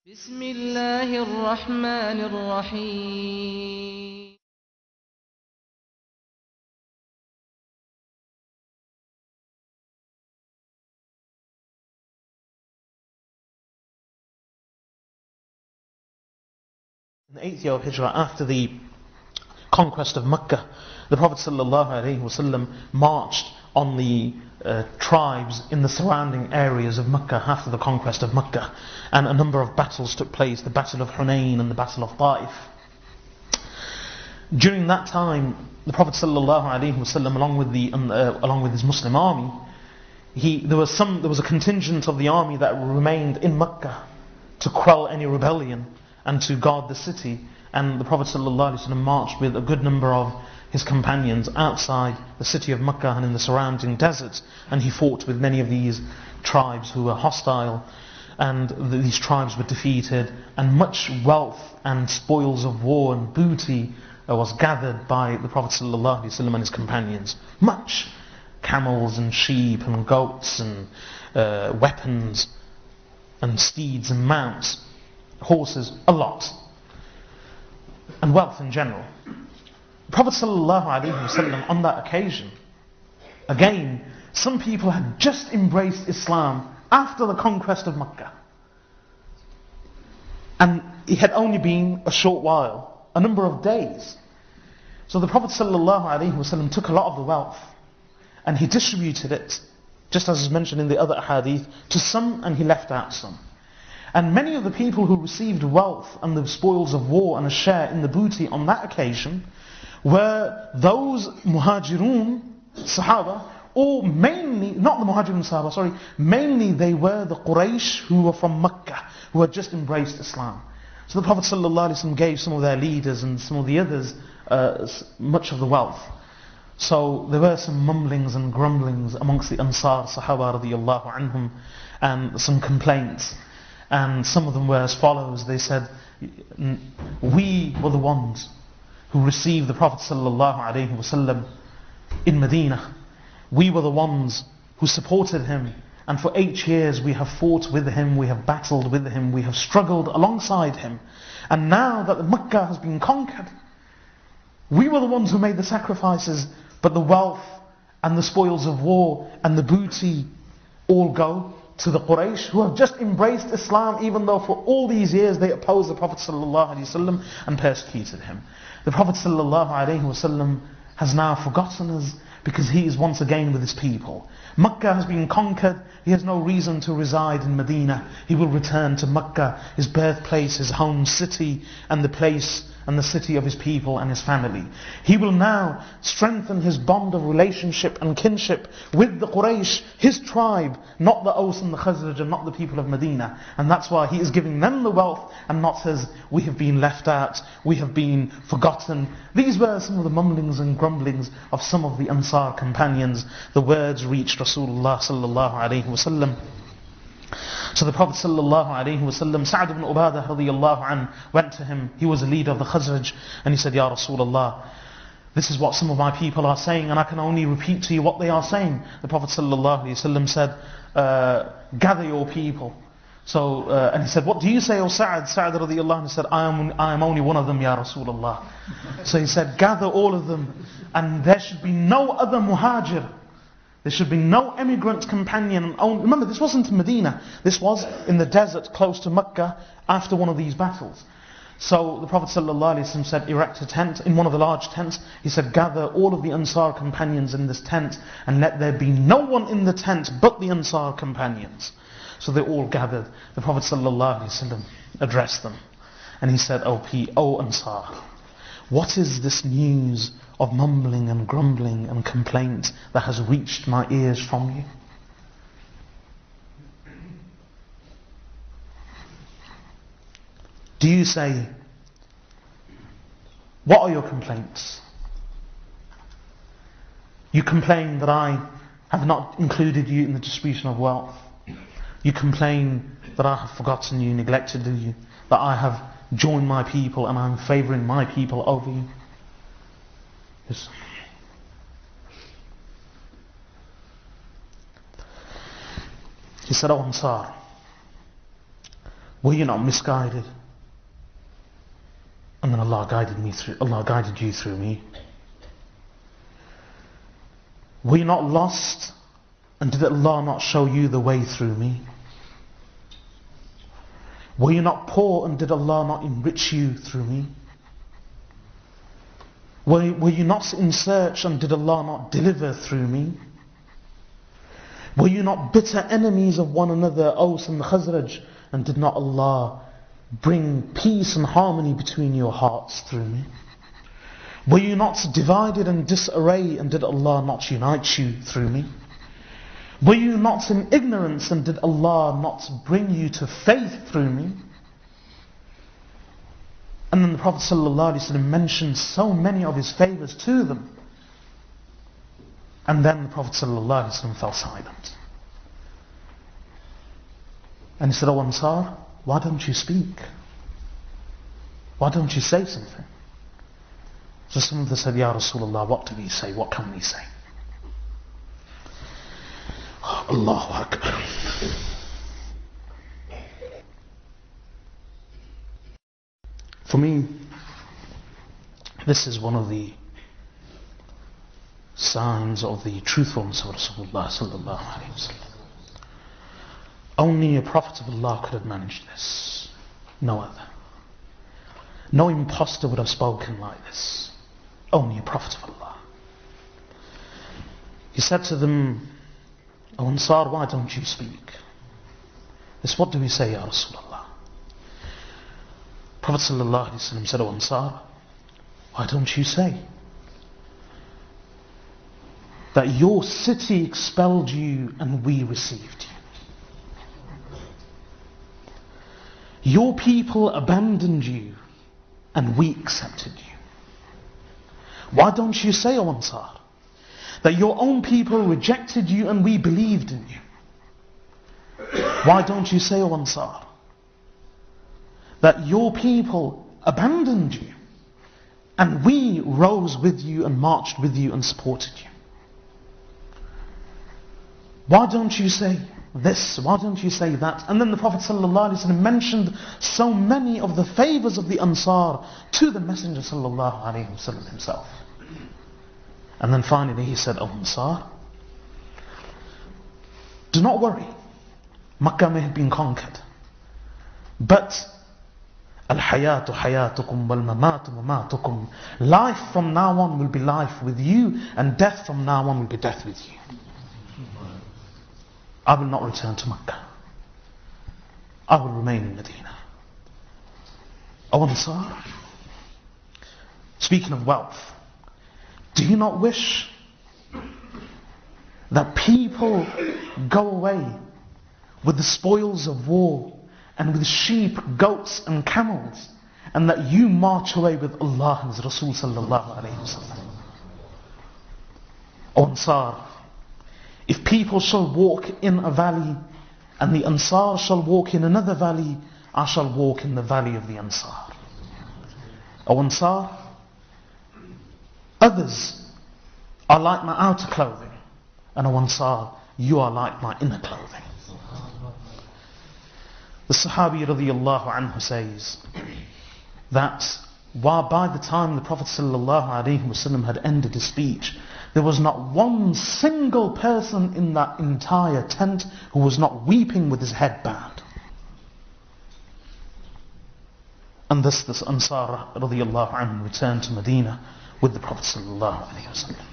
بسم الله الرحمن الرحيم. In the 8th year of Hijrah, after the conquest of Mecca, the Prophet ﷺ marched on the tribes in the surrounding areas of Mecca after the conquest of Mecca, and a number of battles took place, the Battle of Hunayn and the Battle of Ta'if. During that time, the Prophet ﷺ, along with his Muslim army, there was a contingent of the army that remained in Mecca to quell any rebellion and to guard the city, and the Prophet ﷺ marched with a good number of his companions outside the city of Mecca and in the surrounding deserts, and he fought with many of these tribes who were hostile, and these tribes were defeated, and much wealth and spoils of war and booty was gathered by the Prophet ﷺ and his companions. Much camels and sheep and goats and weapons and steeds and mounts, horses, a lot, and wealth in general. The Prophet ﷺ on that occasion, again, some people had just embraced Islam after the conquest of Mecca, and it had only been a short while, a number of days. So the Prophet ﷺ took a lot of the wealth and he distributed it, just as is mentioned in the other hadith, to some, and he left out some. And many of the people who received wealth and the spoils of war and a share in the booty on that occasion were those muhajirun, Sahaba, or mainly, not the muhajirun Sahaba, sorry, mainly they were the Quraysh who were from Mecca, who had just embraced Islam. So the Prophet ﷺ gave some of their leaders and some of the others much of the wealth. So there were some mumblings and grumblings amongst the Ansaar, Sahaba radiallahu anhum, and some complaints. And some of them were as follows. They said, we were the ones who received the Prophet ﷺ in Medina. We were the ones who supported him, and for 8 years we have fought with him, we have battled with him, we have struggled alongside him. And now that Mecca has been conquered, we were the ones who made the sacrifices, but the wealth and the spoils of war and the booty all go to the Quraysh, who have just embraced Islam, even though for all these years they opposed the Prophet ﷺ and persecuted him. The Prophet ﷺ has now forgotten us, because he is once again with his people. Mecca has been conquered. He has no reason to reside in Medina. He will return to Mecca, his birthplace, his home city, and the place and the city of his people and his family. He will now strengthen his bond of relationship and kinship with the Quraysh, his tribe, not the Aus and the Khazraj, and not the people of Medina. And that's why he is giving them the wealth and not us. We have been left out, we have been forgotten. These were some of the mumblings and grumblings of some of the Ansaar companions. The words reached Rasulullah sallallahu alayhi wa sallam. So the Prophet ﷺ, Sa'd ibn Ubadah radiyallahu anhu, went to him. He was a leader of the Khazraj, and he said, Ya Rasulullah, this is what some of my people are saying, and I can only repeat to you what they are saying. The Prophet ﷺ said, gather your people. So, and he said, what do you say, O Sa'd? Sa'd radiyallahu anhu said, I am only one of them, Ya Rasulullah. So he said, gather all of them, and there should be no other muhajir. There should be no emigrant companion. Remember, this wasn't in Medina. This was in the desert close to Mecca after one of these battles. So the Prophet ﷺ said, erect a tent in one of the large tents. He said, gather all of the Ansar companions in this tent, and let there be no one in the tent but the Ansar companions. So they all gathered. The Prophet ﷺ addressed them, and he said, O Ansar, what is this news of mumbling and grumbling and complaint that has reached my ears from you? Do you say, what are your complaints? You complain that I have not included you in the distribution of wealth. You complain that I have forgotten you, neglected you, that I have joined my people and I am favouring my people over you. Yes. He said, O Ansaar, Were you not misguided? And then Allah guided you through me. Were you not lost? And did Allah not show you the way through me? Were you not poor, and did Allah not enrich you through me? Were you not in search, and did Allah not deliver through me? Were you not bitter enemies of one another, Aws and Khazraj, and did not Allah bring peace and harmony between your hearts through me? Were you not divided and disarray, and did Allah not unite you through me? Were you not in ignorance, and did Allah not bring you to faith through me? And then the Prophet ﷺ mentioned so many of his favours to them. And then the Prophet ﷺ fell silent. And he said, "O Ansaar, why don't you speak? Why don't you say something?" So some of them said, "Ya Rasulullah, what do we say? What can we say?" Allahu Akbar. For me, this is one of the signs of the truthfulness of Rasulullah sallallahu alaihi wasallam. Only a Prophet of Allah could have managed this. No other. No impostor would have spoken like this. Only a Prophet of Allah. He said to them, "O Ansaar, why don't you speak?" This, what do we say, Ya Rasulullah? Prophet sallallahu alaihi wasallam said, "O Ansaar, why don't you say that your city expelled you and we received you? Your people abandoned you and we accepted you. Why don't you say, O Ansaar, that your own people rejected you and we believed in you? Why don't you say, O Ansaar, that your people abandoned you and we rose with you and marched with you and supported you? Why don't you say this? Why don't you say that?" And then the Prophet ﷺ mentioned so many of the favours of the Ansaar to the Messenger ﷺ himself. And then finally he said, "O Ansaar, do not worry. Makkah may have been conquered, but al-hayatu hayatukum wal-mamatu mamatukum. Life from now on will be life with you, and death from now on will be death with you. I will not return to Makkah. I will remain in Medina." O Ansaar, speaking of wealth, do you not wish that people go away with the spoils of war and with sheep, goats and camels, and that you march away with Allah and His Rasul sallallahu alayhi wa sallam? O Ansaar, if people shall walk in a valley and the Ansaar shall walk in another valley, I shall walk in the valley of the Ansaar. O Ansaar, others are like my outer clothing, and O Ansaar, you are like my inner clothing. The Sahabi radiyallahu anhu says that while by the time the Prophet sallallahu alaihi wasallam had ended his speech, there was not one single person in that entire tent who was not weeping with his head bowed. And thus this Ansar radiyallahu anhu returned to Medina with the Prophet sallallahu alaihi wasallam.